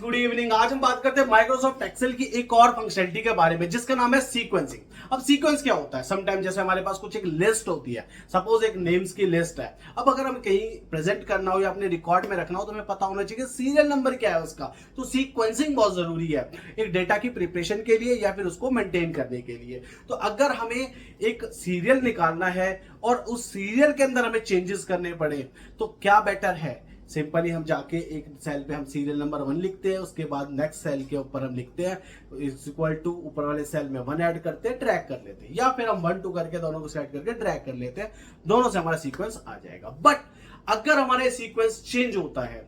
Good evening. आज हम बात करते हैं माइक्रोसॉफ्ट एक्सेल की एक और फंक्शनलिटी के बारे में जिसका नाम है सीक्वेंसिंग। अब सीक्वेंस क्या होता है? समटाइम जैसे हमारे पास कुछ एक लिस्ट होती है, सपोज एक नेम्स की लिस्ट है। अब अगर हम कहीं प्रेजेंट करना हो या अपने रिकॉर्ड में रखना हो तो हमें पता होना चाहिए सीरियल नंबर क्या है उसका। तो सीक्वेंसिंग बहुत जरूरी है एक डेटा की प्रिपरेशन के लिए या फिर उसको मेंटेन करने के लिए। तो अगर हमें एक सीरियल निकालना है और उस सीरियल के अंदर हमें चेंजेस करने पड़े तो क्या बेटर है? सिंपली हम जाके एक सेल पे हम सीरियल नंबर 1 लिखते हैं, उसके बाद नेक्स्ट सेल के ऊपर हम लिखते हैं इज इक्वल टू, ऊपर वाले सेल में 1 ऐड करते हैं, ड्रैग कर लेते हैं, या फिर हम 1 2 करके दोनों को सेट करके ड्रैग कर लेते हैं। दोनों से हमारा सीक्वेंस आ जाएगा। बट अगर हमारे सीक्वेंस चेंज होता है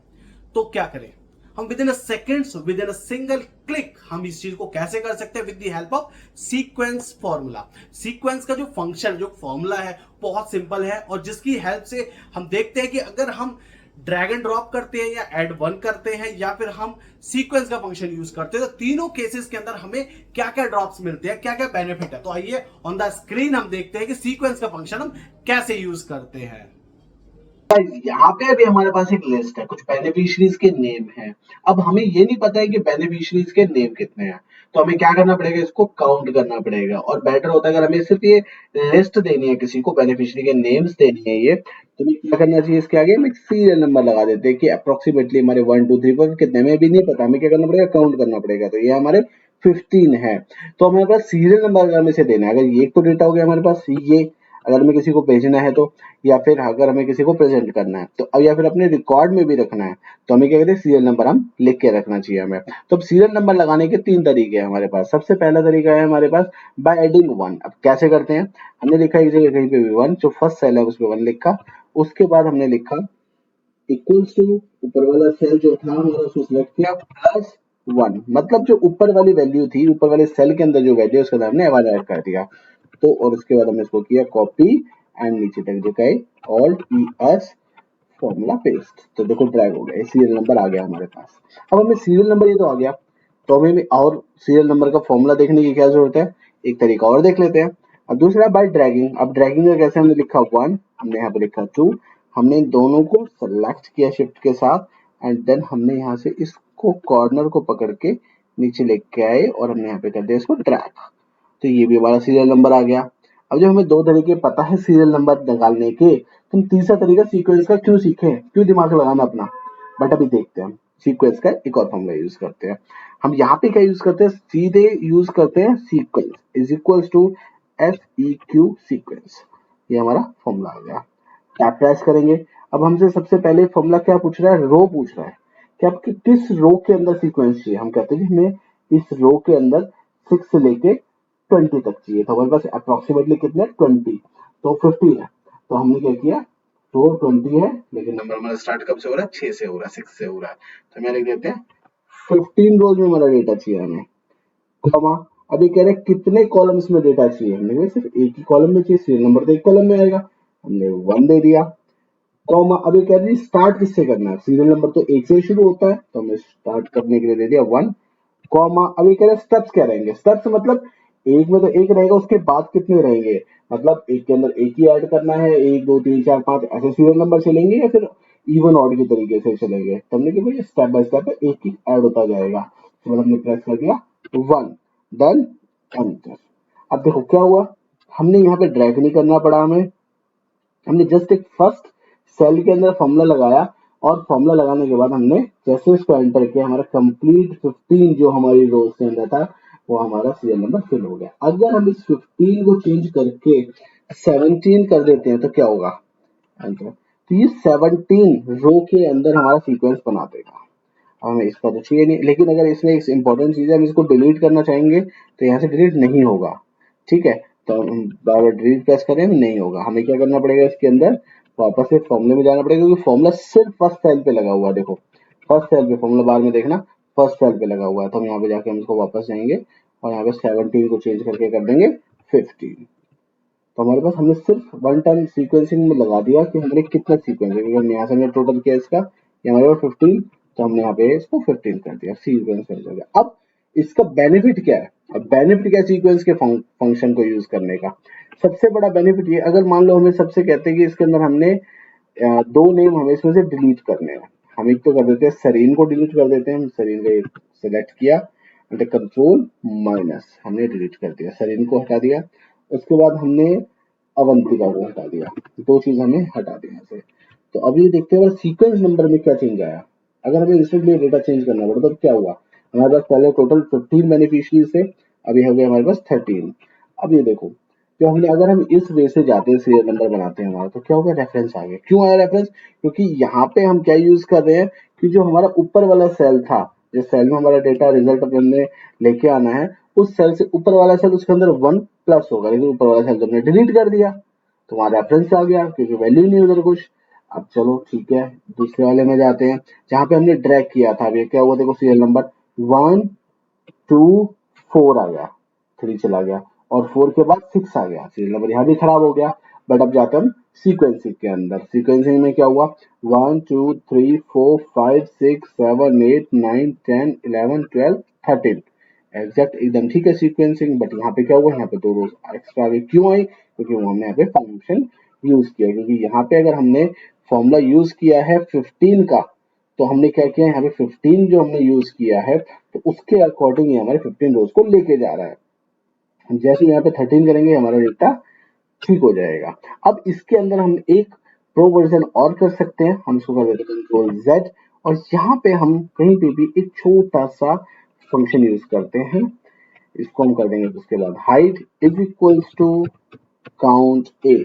तो क्या करें? हम with in a seconds, with in a single click हम इस चीज को कैसे कर सकते हैं? With the help of sequence formula. Sequence का जो फंक्शन, जो फॉर्मूला है बहुत सिंपल है और जिसकी हेल्प से हम देखते हैं कि अगर हम ड्रैग एंड ड्रॉप करते हैं या एड वन करते हैं या फिर हम सीक्वेंस का फंक्शन यूज करते हैं तो तीनों केसेस के अंदर हमें क्या क्या ड्रॉप्स मिलते हैं, क्या क्या बेनिफिट है। तो आइए ऑन द स्क्रीन हम देखते हैं कि सीक्वेंस का फंक्शन हम कैसे यूज करते हैं। यहाँ पे अभी हमारे पास एक लिस्ट है, कुछ बेनिफिशियरीज के नेम है। अब हमें ये नहीं पता है कि बेनिफिशियरीज के नेम कितने हैं, तो हमें क्या करना पड़ेगा, इसको काउंट करना पड़ेगा। और बेटर होता है अगर हमें सिर्फ ये लिस्ट देनी है, किसी को बेनिफिशियरी के नेम्स देनी है ये, तो हमें क्या करना चाहिए, इसके आगे हम एक सीरियल नंबर लगा देते हैं कि अप्रोक्सीमेटली हमारे 1 2 3 4 कितने में भी नहीं पता, हमें क्या करना पड़ेगा, काउंट करना पड़ेगा। तो ये हमारे 15 है। तो हमारे पास सीरियल नंबर अगर हमें से देना है, अगर ये एक तो डेटा हो गया हमारे पास ये, अगर हमें किसी को भेजना है तो, या फिर अगर हमें किसी को प्रेजेंट करना है तो, अब या फिर अपने रिकॉर्ड में भी रखना है तो हमें क्या कहते हैं, सीरियल नंबर हम लिख के रखना चाहिए हमें। तो अब सीरियल नंबर लगाने के 3 तरीके हैं हमारे पास। सबसे पहला तरीका है हमारे पास बाय एडिंग 1। अब कैसे करते हैं, हमने लिखा एक जगह कहीं पे भी 1, जो फर्स्ट सेल है उसमें 1 लिखा, उसके बाद हमने लिखा इक्वल्स टू, ऊपर वाला सेल जो था हमारा उसको सिलेक्ट किया, प्लस 1, मतलब जो ऊपर वाली वैल्यू थी, ऊपर वाले सेल के अंदर जो वैल्यू है उसके अंदर हमने 1 ऐड कर दिया। तो और उसके बाद हमने इसको किया कॉपी एंड नीचे तक लिखा है alt E S formula paste. तो देखो ड्रैग हो गया, सीरियल नंबर आ गया हमारे पास। अब हमें सीरियल नंबर ये तो आ गया, तो हमें भी और सीरियल नंबर का फॉर्मूला देखने की क्या जरूरत है, एक तरीका और देख लेते हैं। अब दूसरा बाय ड्रैगिंग। अब ड्रैगिंग का कैसे, हमने लिखा 1, हमने यहाँ पे लिखा 2, हमने इन दोनों को सेलेक्ट किया शिफ्ट के साथ एंड देन हमने यहाँ से इसको कॉर्नर को पकड़ के नीचे लेके आए और हमने यहाँ पे कर दिया इसको ड्रैग। तो ये भी हमारा सीरियल नंबर आ गया। अब जब हमें 2 तरीके पता है सीरियल नंबर निकालने के, तो हम तीसरा तरीका सीक्वेंस का क्यों सीखे, क्यों दिमाग लगाना अपना। बट अभी देखते हैं हम सीक्वेंस का एक और फॉर्मूला यूज करते हैं। हम यहाँ पे क्या यूज करते हैं, सीधे यूज करते हैं sequence is equals to SEQ sequence. ये हमारा फॉर्मूला आ गया। टैब प्रेस करेंगे। अब हमसे सबसे पहले फॉर्मूला क्या पूछ रहा है, रो पूछ रहा है कि आपकी किस रो के अंदर सीक्वेंस चाहिए। हम कहते हैं कि हमें इस रो के अंदर 6 से लेके 20 तक चाहिए। तो हमारे पास अप्रोक्सीमेटली कितने, 20, तो 15 है। तो हमने क्या किया, रो 20 है लेकिन नंबर हमारा स्टार्ट कब से हो रहा है, 6 से हो रहा है, 6 से हो रहा है। तो हमें लिख देते हैं 15 रोज में हमारा डेटा चाहिए हमें, कॉमा। अब ये कह रहे हैं कितने कॉलम्स में डेटा चाहिए, हमने कहा सिर्फ एक ही कॉलम में चाहिए, सीरियल नंबर तो एक कॉलम में आएगा, हमने 1 दे दिया, कॉमा। अब ये कह रही है स्टार्ट किससे करना है, सीरियल नंबर तो 1 से शुरू होता है तो हमने स्टार्ट करने के लिए दे दिया 1, कॉमा। अब ये कह रहे हैं स्टेप्स क्या रहेंगे, स्टेप्स मतलब एक में तो एक रहेगा, उसके बाद कितने रहेंगे, मतलब एक के अंदर एक ही ऐड करना है, 1 2 3 4 5 ऐसे सीरियल नंबर चलेंगे या फिर इवन ऑड के तरीके से चलेंगे। तो हमने कि भाई स्टेप बाय स्टेप एक ही ऐड होता जाएगा। तो हमने प्रेस कर दिया 1, देन एंटर। अब देखो क्या हुआ, हमने यहाँ पे ड्रैग नहीं करना पड़ा हमें, हमने जस्ट एक फर्स्ट सेल के अंदर फॉर्मूला लगाया और फॉर्मूला लगाने के बाद हमने जैसे इसको एंटर किया, हमारा कंप्लीट 15 जो हमारी रोज के अंदर था वो हमारा सीरियल नंबर फिल हो गया। अगर हम इस 15 को चेंज करके 17 कर देते हैं तो क्या होगा, एंटर। तो ये 17 रो के अंदर हमारा सीक्वेंस बना देगा। हमें इसका तो चाहिए नहीं, लेकिन अगर इसमें एक इंपॉर्टेंट चीज है, हम इसको डिलीट करना चाहेंगे तो यहाँ से डिलीट नहीं होगा, ठीक है। तो हम बार बार डिलीट प्रेस करें नहीं होगा, हमें क्या करना पड़ेगा, इसके अंदर वापस से फॉर्मूले में जाना पड़ेगा, क्योंकि फॉर्मूला सिर्फ फर्स्ट सेल पे लगा हुआ है। देखो फर्स्ट सेल पे फॉर्मूला, बाद में देखना फर्स्ट सेल पे लगा हुआ है। तो हम यहाँ पे जाके हम इसको वापस जाएंगे और यहाँ पे 17 को चेंज करके कर देंगे 15। तो हमारे पास हमने सिर्फ 1 टाइम सीक्वेंसिंग में लगा दिया कि हमने कितना सीक्वेंस है, क्योंकि हमने यहाँ से हमने टोटल किया इसका, ये हमारे पास 15, तो हमने यहाँ पे इसको 15 कर दिया, सीक्वेंस कर दिया। अब इसका बेनिफिट क्या है, अब बेनिफिट क्या है सीक्वेंस के फंक्शन को यूज करने का। सबसे बड़ा बेनिफिट ये, अगर मान लो हमें सबसे कहते हैं कि इसके अंदर हमने 2 नेम हमें इसमें से डिलीट करने हैं, हम एक तो कर देते हैं सरीन को डिलीट कर देते हैं, हम सरीन को सेलेक्ट किया एंड कंट्रोल माइनस हमने डिलीट कर दिया, सरीन को हटा दिया। उसके बाद हमने अवंतिका को हटा दिया, दो चीज हमें हटा दिया यहाँ से। तो अब ये देखते हैं सीक्वेंस नंबर में क्या चेंज आया। अगर हमें इंस्टेंटली डेटा चेंज करना पड़ा तो क्या हुआ, हमारे पास पहले टोटल 15 बेनिफिशियरीज थे, अभी हो गया हमारे पास 13। अब ये देखो जो हमने, अगर हम इस वे से जाते हैं सीरियल नंबर बनाते हैं हमारा, तो क्या होगा, रेफरेंस आ गया। क्यों आया रेफरेंस, क्योंकि यहाँ पे हम क्या यूज कर रहे हैं कि जो हमारा ऊपर वाला सेल था, जिस सेल में हमारा डेटा रिजल्ट हमने लेके आना है, उस सेल से ऊपर वाला सेल उसके अंदर 1 प्लस होगा, लेकिन ऊपर वाला सेल तो हमने डिलीट कर दिया, तो वहां रेफरेंस आ गया क्योंकि वैल्यू नहीं उधर कुछ। अब चलो ठीक है, दूसरे वाले में जाते हैं जहां पे हमने ड्रैग किया था। अब ये क्या हुआ, देखो सीरियल नंबर 1 2 4 आ गया, 3 चला गया और 4 के बाद 6 आ गया, सीरियल नंबर यहाँ भी खराब हो गया। बट अब जाते हैं हम सीक्वेंसिंग के अंदर। सीक्वेंसिंग में क्या हुआ, 1 2 3 4 5 6 7 8 9 10 11 12 13 एग्जैक्ट एकदम ठीक है सीक्वेंसिंग। बट यहाँ पे क्या हुआ, यहाँ पे 2 रोज एक्स्ट्रा आ गई। क्यों आई, क्योंकि वो हमने यहाँ पे फंक्शन यूज किया, क्योंकि यहाँ पे अगर हमने फॉर्मूला यूज किया है 15 का, तो हमने क्या किया, यहाँ पे 15 जो हमने यूज किया है, तो उसके अकॉर्डिंग हमारे 15 रोज को लेके जा रहा है। हम जैसे यहाँ पे 13 करेंगे हमारा डेटा ठीक हो जाएगा। अब इसके अंदर हम एक प्रो वर्जन और कर सकते हैं, हम इसको कर देते हैं कंट्रोल जेड, और यहाँ पे हम कहीं पे भी एक छोटा सा फंक्शन यूज करते हैं। इसको हम कर देंगे, उसके बाद height is equals to count A,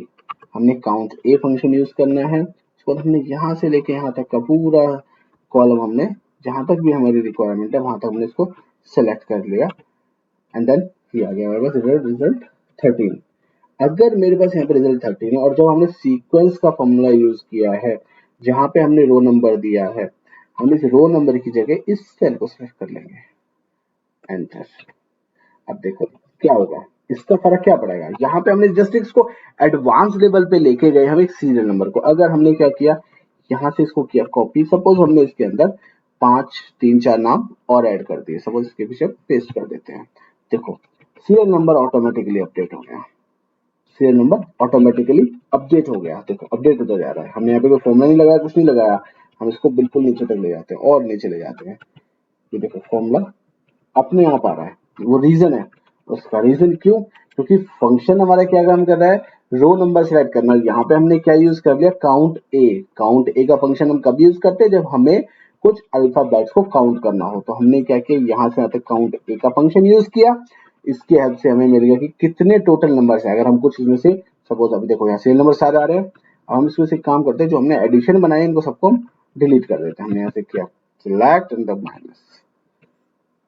हमने काउंट ए फंक्शन यूज करना है। उसके बाद हमने यहाँ से लेके यहाँ तक का पूरा कॉलम हमने जहां तक भी हमारी रिक्वायरमेंट है वहां तक हमने इसको सेलेक्ट कर लिया एंड देन ये आ गया हमारे पास रिजल्ट 13। अगर मेरे पास यहाँ पे रिजल्ट 13 है और जब हमने सीक्वेंस का फॉर्मूला यूज किया है जहां पे हमने रो नंबर दिया है, हम इस रो नंबर की जगह इस सेल को सिलेक्ट कर लेंगे, एंटर। अब देखो क्या होगा, इसका फर्क क्या पड़ेगा, यहाँ पे हमने जस्ट इसको एडवांस लेवल पे लेके गए हम एक सीरियल नंबर को। अगर हमने क्या किया, यहाँ से इसको किया कॉपी, सपोज हमने इसके अंदर 5 3 4 नाम और ऐड कर दिए, सपोज इसके पीछे पेस्ट कर देते हैं। देखो सीरियल नंबर ऑटोमेटिकली अपडेट हो गया, सीरियल नंबर ऑटोमेटिकली अपडेट हो गया। देखो अपडेट होता जा रहा है, हमने यहाँ पे कोई फॉर्मूला नहीं लगाया, कुछ नहीं लगाया, हम इसको बिल्कुल नीचे तक ले जाते हैं और नीचे ले जाते हैं। ये देखो फॉर्मूला अपने आप आ रहा है, वो रीजन है उसका। रीजन क्यों, क्योंकि फंक्शन हमारा क्या काम कर रहा है, रो नंबर सेलेक्ट करना। यहाँ पे हमने क्या यूज कर लिया, काउंट ए। काउंट ए का फंक्शन हम कब यूज करते हैं, जब हमें कुछ अल्फाबेट्स को काउंट करना हो। तो हमने क्या किया, यहाँ से यहाँ तक काउंट ए का फंक्शन यूज किया, इसकी हेल्प से हमें मिल गया कि कितने टोटल नंबर है। अगर हम कुछ इसमें से, सपोज अभी देखो यहाँ सीरियल नंबर सारे आ रहे हैं, अब हम इसमें से काम करते हैं, जो हमने एडिशन बनाए इनको सबको हम डिलीट कर देते हैं। हमने यहाँ से किया सिलेक्ट एंड द माइनस,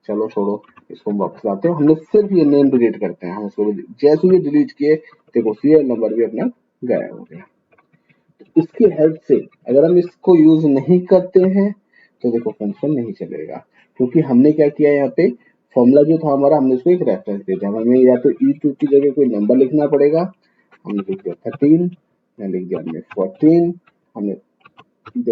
चलो छोड़ो इसको वापस लाते हैं, हमने सिर्फ ये नेम डिलीट करते हैं। हम इसको जैसे ही डिलीट किए, देखो सीरियल नंबर भी अपना गायब हो गया। तो इसकी हेल्प से अगर हम इसको यूज नहीं करते हैं तो देखो फंक्शन नहीं चलेगा, क्योंकि हमने क्या किया, यहाँ पे फॉर्मूला जो था हमारा, हमने उसको एक रेफरेंस दे दिया। हमें या तो E2 की जगह कोई नंबर लिखना पड़ेगा, हमने लिख दिया 13, या लिख दिया हमने 14, हमने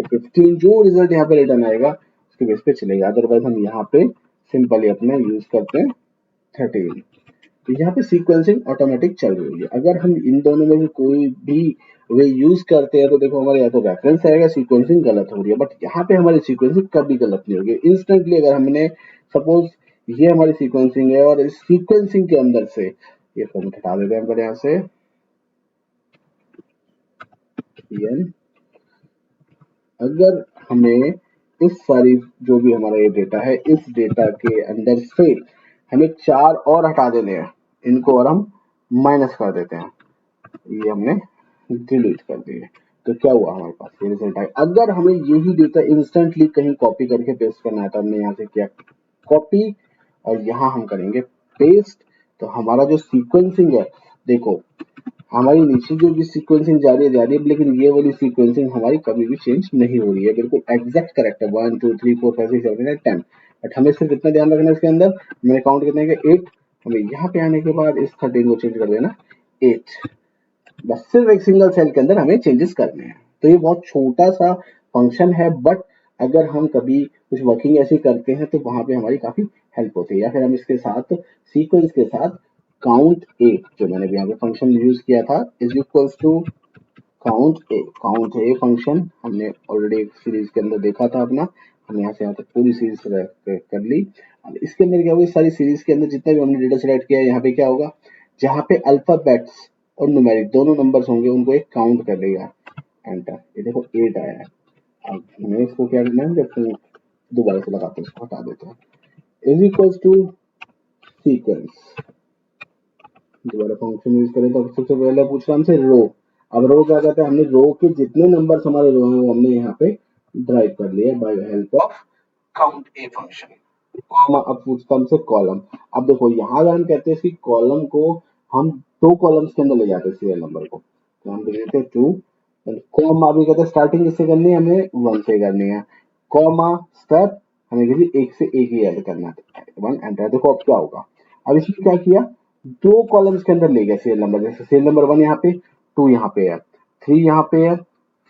15, जो रिजल्ट यहाँ पे रिटर्न आएगा उसके बेस पे चलेगा। अदरवाइज हम यहाँ पे सिंपली अपना यूज करते हैं 13। तो यहाँ पे सीक्वेंसिंग ऑटोमेटिक चल रही है। अगर हम इन दोनों में से कोई भी वे यूज करते हैं तो देखो हमारे या तो रेफरेंस आएगा, सीक्वेंसिंग गलत हो रही है। बट यहाँ पे हमारी सीक्वेंसिंग कभी गलत नहीं होगी। इंस्टेंटली अगर हमने, सपोज ये हमारी सीक्वेंसिंग है और इस सीक्वेंसिंग के अंदर से ये फॉर्म हटा देते हैं हम यहाँ से, अगर हमें इस सारी जो भी हमारा ये डेटा है, इस डेटा के अंदर से हमें 4 और हटा देने हैं, इनको और हम माइनस कर देते हैं, ये हमने डिलीट कर दिए। तो क्या हुआ, हमारे पास ये रिजल्ट आया। अगर हमें यही डेटा इंस्टेंटली कहीं कॉपी करके पेस्ट करना है तो हमने यहाँ से किया कॉपी और यहाँ हम करेंगे पेस्ट। तो हमारा जो सीक्वेंसिंग है, देखो हमारी नीचे जो भी सीक्वेंसिंग जा रही है, लेकिन ये वाली सीक्वेंसिंग हमारी कभी भी चेंज नहीं हो रही है, बिल्कुल एग्जैक्ट करेक्ट है। 1 2 3 4 5 6 7 8 10। बट हमें सिर्फ इतना ध्यान रखना है इसके अंदर, मैंने काउंट कितने के 8, हमें यहाँ पे आने के बाद इस 13 को चेंज कर देना 8। बस सिर्फ एक सिंगल सेल के अंदर हमें चेंजेस करने हैं। तो ये बहुत छोटा सा फंक्शन है, बट अगर हम कभी कुछ वर्किंग ऐसी करते हैं तो वहां पे हमारी काफी हेल्प होती है। या फिर हम इसके साथ सीक्वेंस के साथ काउंट ए, जो मैंने यहाँ पे फंक्शन यूज किया था, is equals to count a function हमने ऑलरेडी एक सीरीज के अंदर देखा था अपना, हम यहाँ से यहाँ तक पूरी सीरीज कर ली। अब इसके अंदर क्या होगा, इस सारी सीरीज के अंदर जितना भी हमने डेटा सेलेक्ट किया है, यहाँ पे क्या होगा, जहाँ पे अल्फाबेट्स और न्यूमेरिक दोनों नंबर्स होंगे उनको एक काउंट कर लेगा। एंटर, ये देखो 8 आया है। अब हमें इसको क्या करना है, जब दोबारा से लगाते हैं, इसको हटा देते हैं। इज इक्वल्स टू सीक्वेंस, दोबारा फंक्शन यूज करें तो सबसे पहले पूछ रहा हमसे रो। अब रो क्या कहता है, हमने रो के जितने नंबर्स हमारे रो हैं वो हमने यहाँ पे ड्राइव कर लिए by help of count a function. Comma, अब पूछता हमसे कॉलम। अब देखो यहाँ अगर हम कहते हैं कि कॉलम को हम 2 कॉलम्स के अंदर ले जाते हैं सीरियल नंबर को, तो हम देते हैं 2, कॉमा अभी कहते हैं स्टार्टिंग किससे करनी है, हमें 1 से करनी है, कॉमा स्टेप हमें किसी एक से एक ही ऐड करना है, 1 एंटर। देखो अब क्या होगा, अब इसमें क्या किया, 2 कॉलम्स के अंदर ले गया सीरियल नंबर, जैसे सीरियल नंबर 1 यहाँ पे, 2 यहाँ पे है, 3 यहाँ पे है,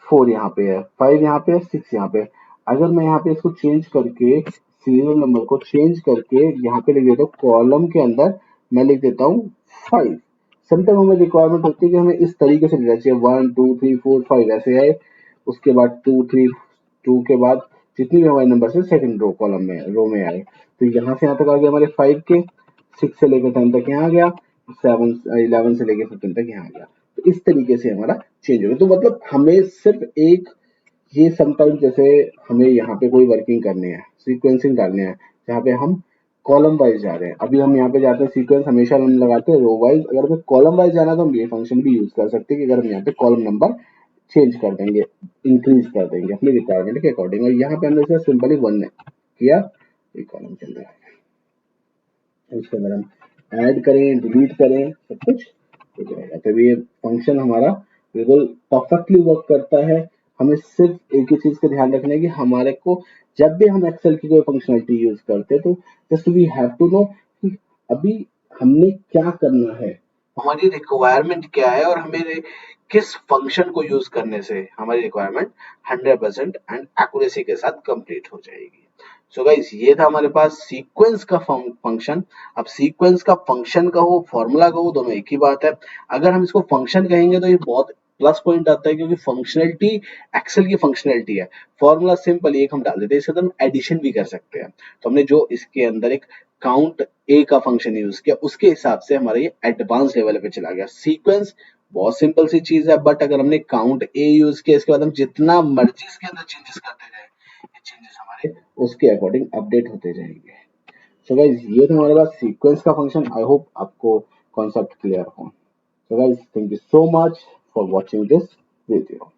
4 यहाँ पे है, 5 यहाँ पे है, 6 यहाँ पे है। अगर मैं यहाँ पे इसको चेंज करके सीरियल नंबर को चेंज करके यहाँ पे लिख देता हूँ, कॉलम के अंदर मैं लिख देता हूँ 5। समटाइम हमें रिक्वायरमेंट होती है कि हमें इस तरीके से लिखना चाहिए, 1 2 3 4 5 ऐसे आए, उसके बाद 2 3 2 के बाद जितनी भी हमारे नंबर है सेकंड कॉलम में रो में आए, तो यहाँ से यहाँ तक आ गया हमारे 5 के, 6 से लेकर 10 तक यहाँ आ गया, 7 11 से लेकर 15 तक यहाँ आ गया। तो इस तरीके से हमारा चेंज हो गया। तो मतलब हमें सिर्फ एक ये समटाइम जैसे हमें यहाँ पे कोई वर्किंग करनी है, सीक्वेंसिंग डालने हैं, जहाँ पे हम कॉलम वाइज जा रहे हैं, अभी हम यहाँ पे जाते हैं सीक्वेंस हमेशा हम लगाते हैं रो वाइज, अगर हमें कॉलम वाइज जाना है तो हम ये फंक्शन भी यूज कर सकते हैं कि अगर हम यहाँ पे कॉलम नंबर चेंज कर देंगे, इंक्रीज कर देंगे अपनी रिक्वायरमेंट के अकॉर्डिंग, और यहाँ पे हमने इसे सिंपली 1 किया, एक कॉलम के अंदर इसके अंदर हम ऐड करें डिलीट करें सब कुछ हो जाएगा। तो ये फंक्शन हमारा बिल्कुल परफेक्टली वर्क करता है। हमें सिर्फ एक ही चीज का ध्यान रखना है कि हमारे को जब भी हम एक्सेल की कोई फंक्शनलिटी यूज करते हैं तो just we have to know कि अभी हमने क्या करना है, हमारी रिक्वायरमेंट क्या है, और हमें किस फंक्शन को यूज करने से हमारी रिक्वायरमेंट 100% एंड एक्यूरेसी के साथ कंप्लीट हो जाएगी। सो गाइस, ये था हमारे पास सीक्वेंस का फंक्शन। अब सीक्वेंस का फंक्शन का हो फॉर्मूला का हो दोनों एक ही बात है। अगर हम इसको फंक्शन कहेंगे तो ये बहुत प्लस पॉइंट आता है, क्योंकि फंक्शनलिटी एक्सेल की फंक्शनलिटी है। फॉर्मूला सिंपल एक हम डाल देते हैं, इससे हम एडिशन भी कर सकते हैं। तो हमने जो इसके अंदर एक काउंट ए का फंक्शन यूज किया, उसके हिसाब से हमारा ये एडवांस लेवल पे चला गया। सीक्वेंस बहुत सिंपल सी चीज है, बट अगर हमने काउंट ए यूज किया, इसके बाद हम जितना मर्जी इसके अंदर चेंजेस करते जाए, ये चेंजेस हमारे उसके अकॉर्डिंग अपडेट होते जाएंगे। सो गाइस, ये था हमारे पास सीक्वेंस का फंक्शन। आई होप आपको कॉन्सेप्ट क्लियर हो। So guys, thank you so much for watching this video.